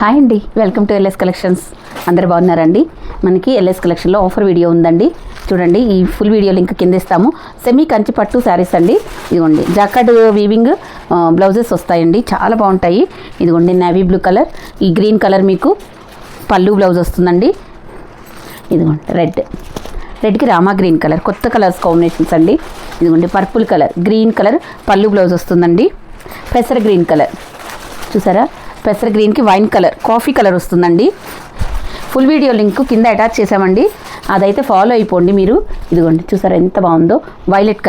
Hi అండి, welcome to LS collections. అందరు బాగున్నారండి? మనకి ఎల్ఎస్ కలెక్షన్లో ఆఫర్ వీడియో ఉందండి. చూడండి, ఈ ఫుల్ వీడియో లింక్ కింద ఇస్తాము. సెమీ కంచి పట్టు శారీస్ అండి. ఇదిగోండి, జాకార్డ్ వీవింగ్ బ్లౌజెస్ వస్తాయండి, చాలా బాగుంటాయి. ఇదిగోండి, నేవీ బ్లూ కలర్, ఈ గ్రీన్ కలర్ మీకు పళ్ళు బ్లౌజ్ వస్తుందండి. ఇదిగోండి, రెడ్కి రామా గ్రీన్ కలర్, కొత్త కలర్స్ కాంబినేషన్స్ అండి. ఇదిగోండి, పర్పుల్ కలర్, గ్రీన్ కలర్ పళ్ళు బ్లౌజ్ వస్తుందండి. పెసర గ్రీన్ కలర్ చూసారా, పెసర గ్రీన్కి వైన్ కలర్, కాఫీ కలర్ వస్తుందండి. ఫుల్ వీడియో లింక్ కింద అటాచ్ చేసామండి, అదైతే ఫాలో అయిపోండి మీరు. ఇదిగోండి, చూసారా ఎంత బాగుందో, వైలెట్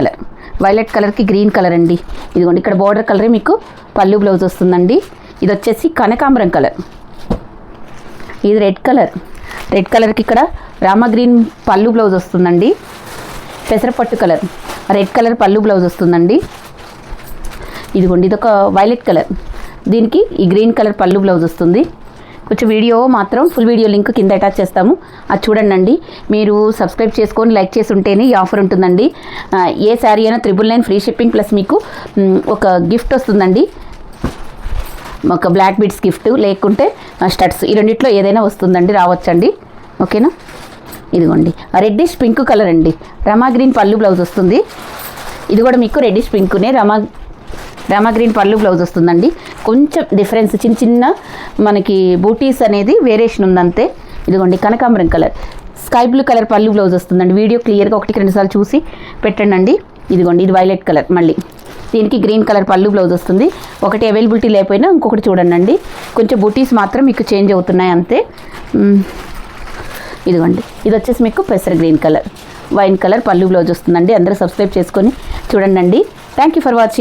కలర్కి గ్రీన్ కలర్ అండి. ఇదిగోండి, ఇక్కడ బార్డర్ కలరే మీకు పళ్ళు బ్లౌజ్ వస్తుందండి. ఇది వచ్చేసి కనకాంబరం కలర్, ఇది రెడ్ కలర్కి ఇక్కడ రామా గ్రీన్ పళ్ళు బ్లౌజ్ వస్తుందండి. పెసరపట్టు కలర్, రెడ్ కలర్ పళ్ళు బ్లౌజ్ వస్తుందండి. ఇదిగోండి, ఇదొక వైలెట్ కలర్, దీనికి ఈ గ్రీన్ కలర్ పళ్ళు బ్లౌజ్ వస్తుంది. కొంచెం వీడియో మాత్రం ఫుల్ వీడియో లింక్ కింద అటాచ్ చేస్తాము, అది చూడండి. మీరు సబ్స్క్రైబ్ చేసుకొని లైక్ చేసి ఉంటేనే ఈ ఆఫర్ ఉంటుందండి. ఏ శారీ అయినా 999 ఫ్రీ షిప్పింగ్ ప్లస్ మీకు ఒక గిఫ్ట్ వస్తుందండి, ఒక బ్లాక్ బీడ్స్ గిఫ్ట్, లేకుంటే స్టడ్స్, ఈ రెండిట్లో ఏదైనా వస్తుందండి, రావచ్చండి. ఓకేనా? ఇదిగోండి, రెడ్డిష్ పింక్ కలర్ అండి, రమా గ్రీన్ పళ్ళు బ్లౌజ్ వస్తుంది. ఇది కూడా మీకు రెడ్డిష్ పింక్నే రామా గ్రీన్ పళ్ళు బ్లౌజ్ వస్తుందండి. కొంచెం డిఫరెన్స్, చిన్న మనకి బూటీస్ అనేది వేరియేషన్ ఉందంతే. ఇదిగోండి, కనకాంబరం కలర్, స్కై బ్లూ కలర్ పళ్ళు బ్లౌజ్ వస్తుందండి. వీడియో క్లియర్గా 1-2 సార్లు చూసి పెట్టండి. ఇదిగోండి, ఇది వైలెట్ కలర్, మళ్ళీ దీనికి గ్రీన్ కలర్ పళ్ళు బ్లౌజ్ వస్తుంది. ఒకటి అవైలబిలిటీ లేకపోయినా ఇంకొకటి చూడండి, కొంచెం బూటీస్ మాత్రం మీకు చేంజ్ అవుతున్నాయి అంతే. ఇదిగోండి, ఇది వచ్చేసి మీకు పెసర గ్రీన్ కలర్, వైన్ కలర్ పళ్ళు బ్లౌజ్ వస్తుందండి. అందరూ సబ్స్క్రైబ్ చేసుకొని చూడండి. Thank you for watching.